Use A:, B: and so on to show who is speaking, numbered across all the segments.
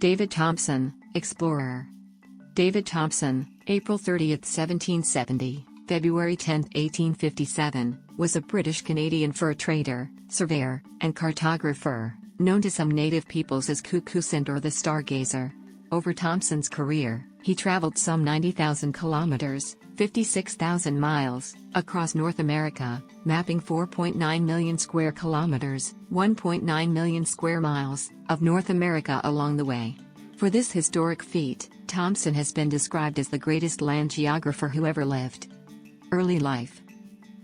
A: David Thompson, explorer. David Thompson, April 30, 1770, February 10, 1857, was a British-Canadian fur trader, surveyor, and cartographer, known to some native peoples as Kukusand or the Stargazer. Over Thompson's career, he traveled some 90,000 kilometers, 56,000 miles, across North America, mapping 4.9 million square kilometers, 1.9 million square miles, of North America along the way. For this historic feat, Thompson has been described as the greatest land geographer who ever lived. Early life.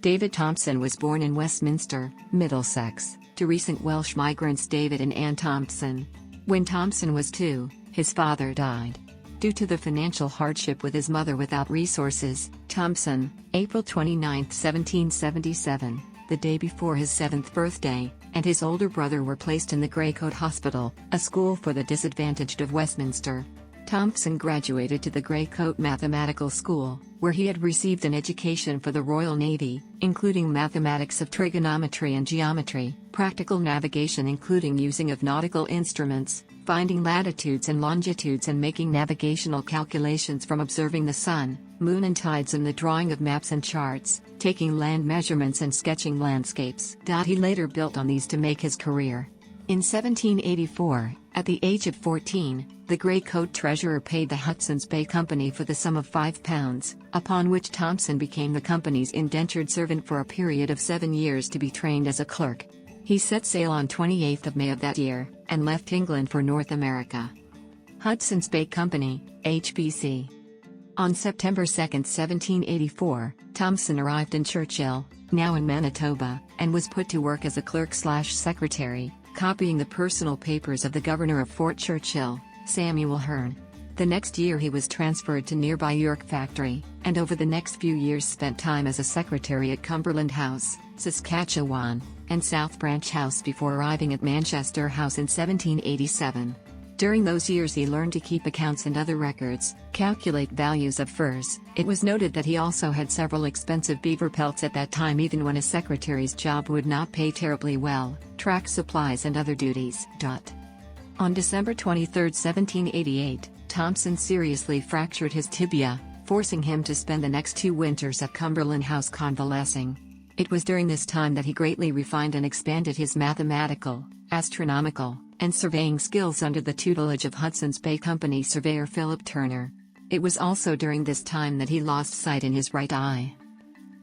A: David Thompson was born in Westminster, Middlesex, to recent Welsh migrants David and Anne Thompson. When Thompson was 2, his father died. Due to the financial hardship with his mother without resources, Thompson, April 29, 1777, the day before his 7th birthday, and his older brother were placed in the Greycoat Hospital, a school for the disadvantaged of Westminster. Thompson graduated to the Greycoat Mathematical School, where he had received an education for the Royal Navy, including mathematics of trigonometry and geometry, practical navigation including using of nautical instruments, finding latitudes and longitudes and making navigational calculations from observing the sun, moon and tides and the drawing of maps and charts, taking land measurements and sketching landscapes. He later built on these to make his career. In 1784, at the age of 14, the Greycoat treasurer paid the Hudson's Bay Company for the sum of £5, upon which Thompson became the company's indentured servant for a period of 7 years to be trained as a clerk. He set sail on 28 May of that year, and left England for North America. Hudson's Bay Company, HBC. On September 2, 1784, Thompson arrived in Churchill, now in Manitoba, and was put to work as a clerk/secretary, copying the personal papers of the governor of Fort Churchill, Samuel Hearne. The next year he was transferred to nearby York Factory, and over the next few years spent time as a secretary at Cumberland House, Saskatchewan, and South Branch House before arriving at Manchester House in 1787. During those years he learned to keep accounts and other records, calculate values of furs. It was noted that he also had several expensive beaver pelts at that time even when a secretary's job would not pay terribly well, track supplies and other duties. On December 23, 1788, Thompson seriously fractured his tibia, forcing him to spend the next 2 winters at Cumberland House convalescing. It was during this time that he greatly refined and expanded his mathematical, astronomical, and surveying skills under the tutelage of Hudson's Bay Company surveyor Philip Turner. It was also during this time that he lost sight in his right eye.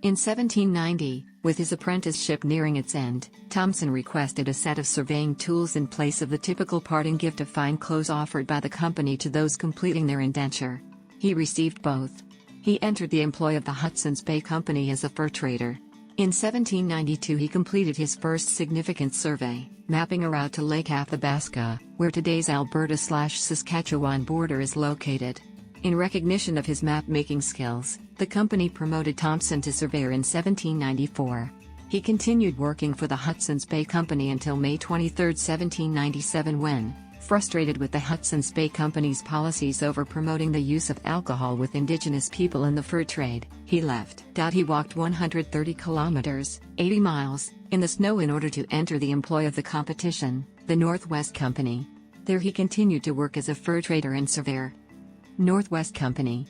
A: In 1790, with his apprenticeship nearing its end, Thompson requested a set of surveying tools in place of the typical parting gift of fine clothes offered by the company to those completing their indenture. He received both. He entered the employ of the Hudson's Bay Company as a fur trader. In 1792 he completed his first significant survey, mapping a route to Lake Athabasca, where today's Alberta/Saskatchewan border is located. In recognition of his map-making skills, the company promoted Thompson to surveyor in 1794. He continued working for the Hudson's Bay Company until May 23, 1797 when, frustrated with the Hudson's Bay Company's policies over promoting the use of alcohol with indigenous people in the fur trade, he left. He walked 130 kilometers, 80 miles, in the snow in order to enter the employ of the competition, the Northwest Company. There he continued to work as a fur trader and surveyor. Northwest Company.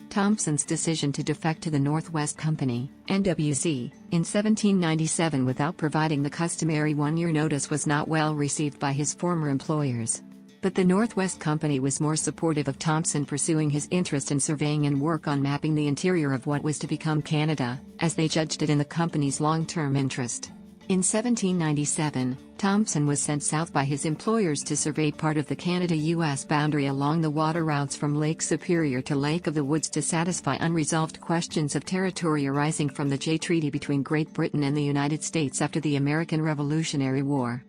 A: Thompson's decision to defect to the Northwest Company, NWC, in 1797 without providing the customary 1-year notice was not well received by his former employers. But the Northwest Company was more supportive of Thompson pursuing his interest in surveying and work on mapping the interior of what was to become Canada, as they judged it in the company's long-term interest. In 1797, Thompson was sent south by his employers to survey part of the Canada-US boundary along the water routes from Lake Superior to Lake of the Woods to satisfy unresolved questions of territory arising from the Jay Treaty between Great Britain and the United States after the American Revolutionary War.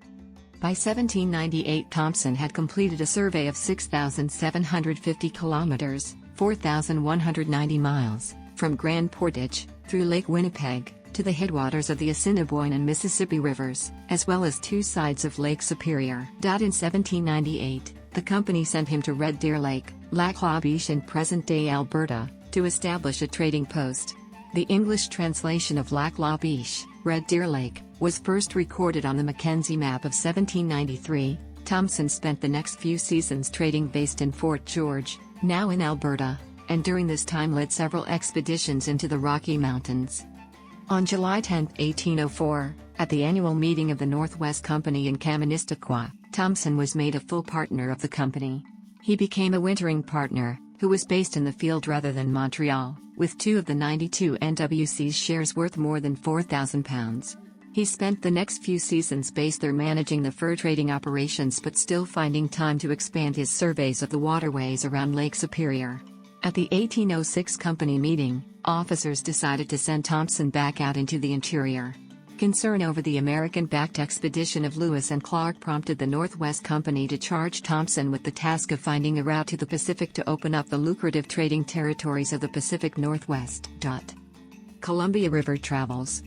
A: By 1798 Thompson had completed a survey of 6,750 kilometers, 4,190 miles, from Grand Portage, through Lake Winnipeg, to the headwaters of the Assiniboine and Mississippi rivers, as well as 2 sides of Lake Superior. In 1798, the company sent him to Red Deer Lake, Lac La Biche in present-day Alberta, to establish a trading post. The English translation of Lac La Biche, Red Deer Lake, was first recorded on the Mackenzie map of 1793, Thompson spent the next few seasons trading based in Fort George, now in Alberta, and during this time led several expeditions into the Rocky Mountains. On July 10, 1804, at the annual meeting of the Northwest Company in Kaministiquia, Thompson was made a full partner of the company. He became a wintering partner, who was based in the field rather than Montreal, with 2 of the 92 NWC's shares worth more than £4,000. He spent the next few seasons based there managing the fur trading operations but still finding time to expand his surveys of the waterways around Lake Superior. At the 1806 company meeting, officers decided to send Thompson back out into the interior. Concern over the American-backed expedition of Lewis and Clark prompted the Northwest Company to charge Thompson with the task of finding a route to the Pacific to open up the lucrative trading territories of the Pacific Northwest. Columbia River travels.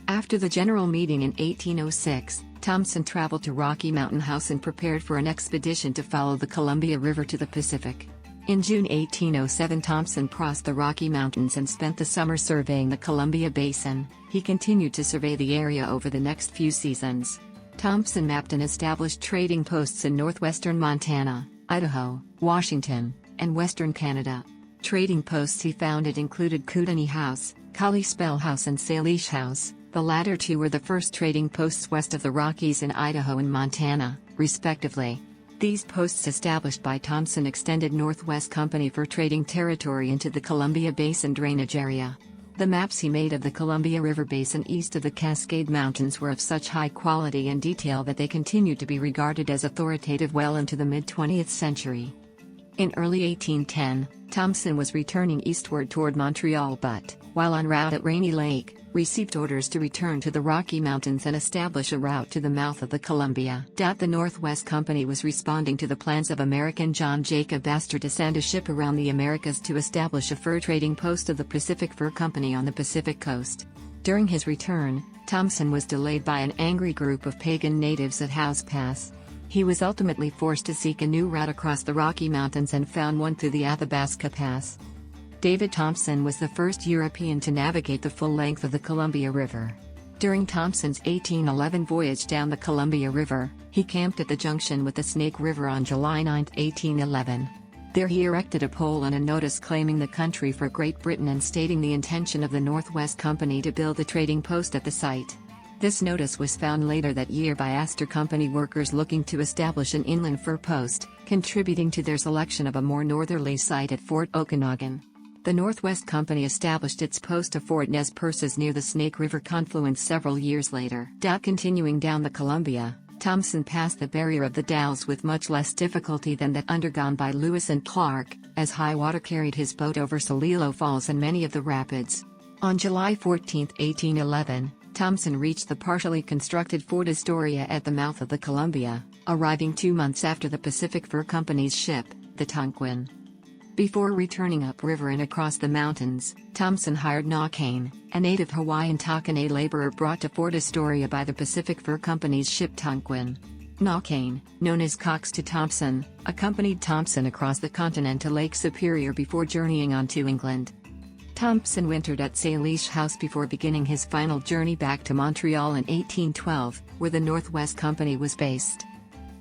A: After the general meeting in 1806, Thompson traveled to Rocky Mountain House and prepared for an expedition to follow the Columbia River to the Pacific. In June 1807, Thompson crossed the Rocky Mountains and spent the summer surveying the Columbia Basin. He continued to survey the area over the next few seasons. Thompson mapped and established trading posts in northwestern Montana, Idaho, Washington, and western Canada. Trading posts he founded included Kootenai House, Kalispell House and Salish House. The latter 2 were the first trading posts west of the Rockies in Idaho and Montana, respectively. These posts established by Thompson extended Northwest Company fur trading territory into the Columbia Basin drainage area. The maps he made of the Columbia River Basin east of the Cascade Mountains were of such high quality and detail that they continued to be regarded as authoritative well into the mid-20th century. In early 1810, Thompson was returning eastward toward Montreal but, while en route at Rainy Lake, received orders to return to the Rocky Mountains and establish a route to the mouth of the Columbia. The Northwest Company was responding to the plans of American John Jacob Astor to send a ship around the Americas to establish a fur trading post of the Pacific Fur Company on the Pacific coast. During his return, Thompson was delayed by an angry group of pagan natives at Howse Pass. He was ultimately forced to seek a new route across the Rocky Mountains and found one through the Athabasca Pass. David Thompson was the first European to navigate the full length of the Columbia River. During Thompson's 1811 voyage down the Columbia River, he camped at the junction with the Snake River on July 9, 1811. There he erected a pole and a notice claiming the country for Great Britain and stating the intention of the Northwest Company to build a trading post at the site. This notice was found later that year by Astor Company workers looking to establish an inland fur post, contributing to their selection of a more northerly site at Fort Okanagan. The Northwest Company established its post of Fort Nez Perces near the Snake River confluence several years later. Continuing down the Columbia, Thompson passed the barrier of the Dalles with much less difficulty than that undergone by Lewis and Clark, as high water carried his boat over Solilo Falls and many of the rapids. On July 14, 1811, Thompson reached the partially constructed Fort Astoria at the mouth of the Columbia, arriving 2 months after the Pacific Fur Company's ship, the Tonquin. Before returning upriver and across the mountains, Thompson hired Nawkane, a native Hawaiian Takanei laborer brought to Fort Astoria by the Pacific Fur Company's ship Tonquin. Nawkane, known as Cox to Thompson, accompanied Thompson across the continent to Lake Superior before journeying on to England. Thompson wintered at Salish House before beginning his final journey back to Montreal in 1812, where the Northwest Company was based.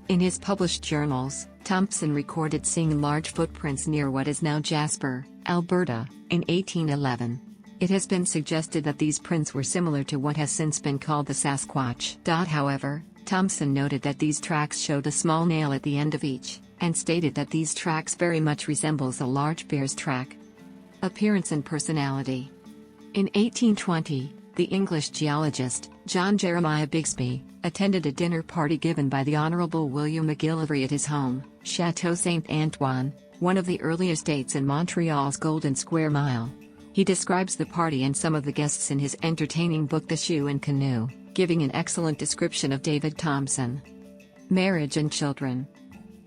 A: In his published journals, Thompson recorded seeing large footprints near what is now Jasper, Alberta, in 1811. It has been suggested that these prints were similar to what has since been called the Sasquatch. However, Thompson noted that these tracks showed a small nail at the end of each, and stated that these tracks very much resembles a large bear's track. Appearance and personality. In 1820, the English geologist, John Jeremiah Bigsby, attended a dinner party given by the Honourable William McGillivray at his home, Chateau Saint-Antoine, one of the earliest dates in Montreal's Golden Square Mile. He describes the party and some of the guests in his entertaining book The Shoe and Canoe, giving an excellent description of David Thompson. Marriage and children.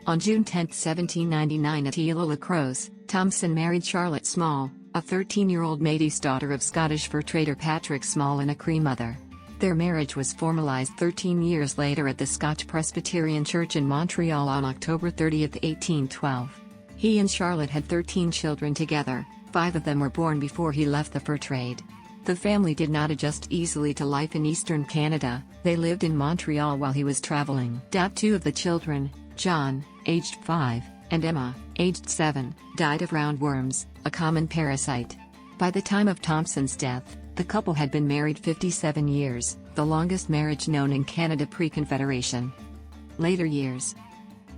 A: On June 10, 1799 at Île-aux-Lacroix, Thompson married Charlotte Small, a 13-year-old Métis daughter of Scottish fur trader Patrick Small and a Cree mother. Their marriage was formalized 13 years later at the Scotch Presbyterian Church in Montreal on October 30, 1812. He and Charlotte had 13 children together, 5 of them were born before he left the fur trade. The family did not adjust easily to life in eastern Canada. They lived in Montreal while he was traveling. Two of the children, John, aged 5, and Emma, aged 7, died of roundworms, a common parasite. By the time of Thompson's death, the couple had been married 57 years, the longest marriage known in Canada pre-Confederation. Later years.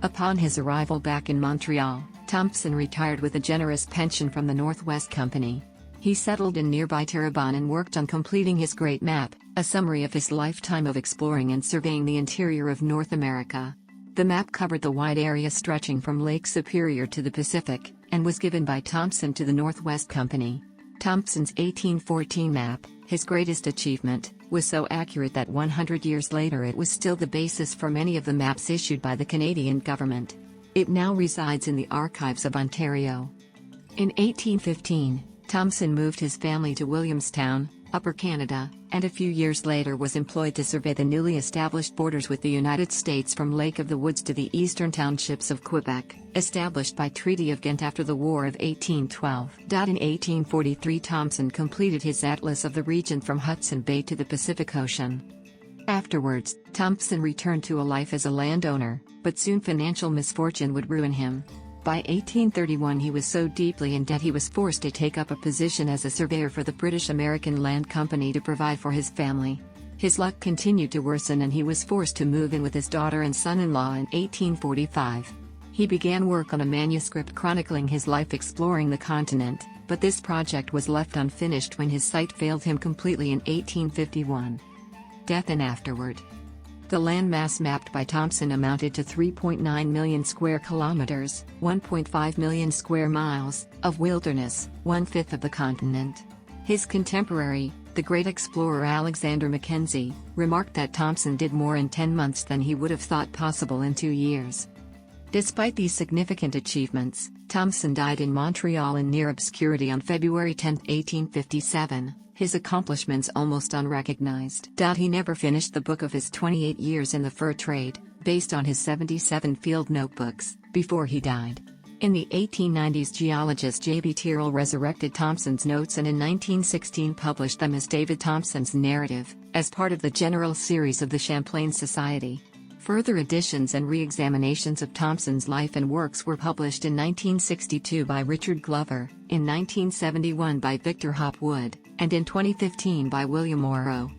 A: Upon his arrival back in Montreal, Thompson retired with a generous pension from the Northwest Company. He settled in nearby Terrebonne and worked on completing his Great Map, a summary of his lifetime of exploring and surveying the interior of North America. The map covered the wide area stretching from Lake Superior to the Pacific, and was given by Thompson to the Northwest Company. Thompson's 1814 map, his greatest achievement, was so accurate that 100 years later it was still the basis for many of the maps issued by the Canadian government. It now resides in the archives of Ontario. In 1815, Thompson moved his family to Williamstown, Upper Canada, and a few years later was employed to survey the newly established borders with the United States from Lake of the Woods to the eastern townships of Quebec, established by Treaty of Ghent after the War of 1812. In 1843 Thompson completed his atlas of the region from Hudson Bay to the Pacific Ocean. Afterwards, Thompson returned to a life as a landowner, but soon financial misfortune would ruin him. By 1831 he was so deeply in debt he was forced to take up a position as a surveyor for the British American Land Company to provide for his family. His luck continued to worsen and he was forced to move in with his daughter and son-in-law in 1845. He began work on a manuscript chronicling his life exploring the continent, but this project was left unfinished when his sight failed him completely in 1851. Death and afterward. The landmass mapped by Thompson amounted to 3.9 million square kilometers, 1.5 million square miles, of wilderness, one-fifth of the continent. His contemporary, the great explorer Alexander Mackenzie, remarked that Thompson did more in 10 months than he would have thought possible in 2 years. Despite these significant achievements, Thompson died in Montreal in near obscurity on February 10, 1857. His accomplishments almost unrecognized. He never finished the book of his 28 years in the fur trade, based on his 77 field notebooks, before he died. In the 1890s geologist J.B. Tyrrell resurrected Thompson's notes and in 1916 published them as David Thompson's Narrative, as part of the general series of the Champlain Society. Further editions and re-examinations of Thompson's life and works were published in 1962 by Richard Glover, in 1971 by Victor Hopwood, and in 2015 by William Morrow.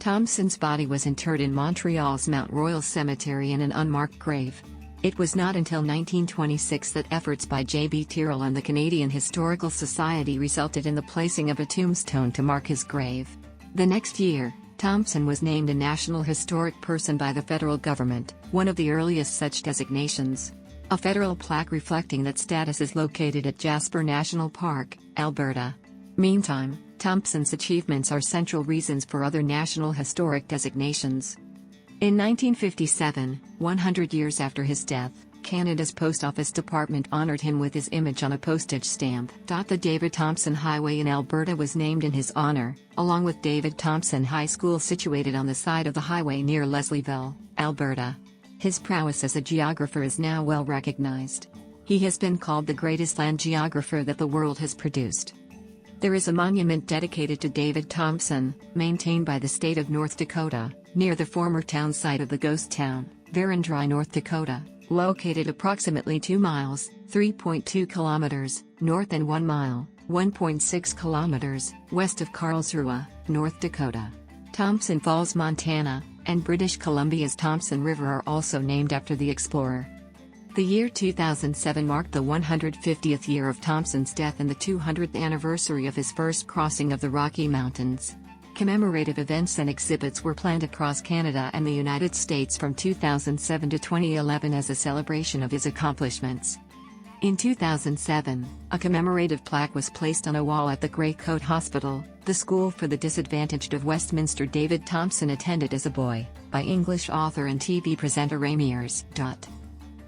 A: Thompson's body was interred in Montreal's Mount Royal Cemetery in an unmarked grave. It was not until 1926 that efforts by J.B. Tyrrell and the Canadian Historical Society resulted in the placing of a tombstone to mark his grave. The next year, Thompson was named a National Historic Person by the federal government, one of the earliest such designations. A federal plaque reflecting that status is located at Jasper National Park, Alberta. Meantime, Thompson's achievements are central reasons for other national historic designations. In 1957, 100 years after his death, Canada's Post Office Department honored him with his image on a postage stamp. The David Thompson Highway in Alberta was named in his honor, along with David Thompson High School situated on the side of the highway near Leslieville, Alberta. His prowess as a geographer is now well recognized. He has been called the greatest land geographer that the world has produced. There is a monument dedicated to David Thompson, maintained by the state of North Dakota, near the former town site of the ghost town, Verendrye, North Dakota, located approximately 2 miles, 3.2 kilometers, north and 1 mile, 1.6 kilometers, west of Karlsruhe, North Dakota. Thompson Falls, Montana, and British Columbia's Thompson River are also named after the explorer. The year 2007 marked the 150th year of Thompson's death and the 200th anniversary of his first crossing of the Rocky Mountains. Commemorative events and exhibits were planned across Canada and the United States from 2007 to 2011 as a celebration of his accomplishments. In 2007, a commemorative plaque was placed on a wall at the Grey Coat Hospital, the school for the disadvantaged of Westminster. David Thompson attended as a boy, by English author and TV presenter Ramirez.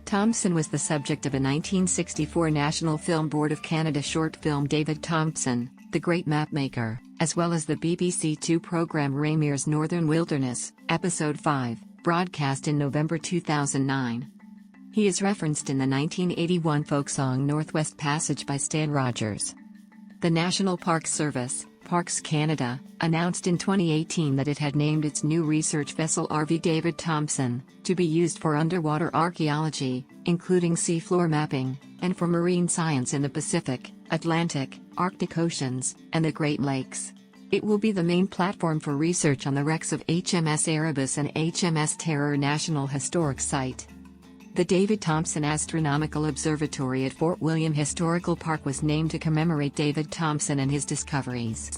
A: Thompson was the subject of a 1964 National Film Board of Canada short film David Thompson, The Great Mapmaker, as well as the BBC Two program Ramir's Northern Wilderness, Episode 5, broadcast in November 2009. He is referenced in the 1981 folk song Northwest Passage by Stan Rogers. The National Park Service, Parks Canada, announced in 2018 that it had named its new research vessel RV David Thompson, to be used for underwater archaeology, including seafloor mapping, and for marine science in the Pacific, Atlantic, Arctic Oceans, and the Great Lakes. It will be the main platform for research on the wrecks of HMS Erebus and HMS Terror National Historic Site. The David Thompson Astronomical Observatory at Fort William Historical Park was named to commemorate David Thompson and his discoveries.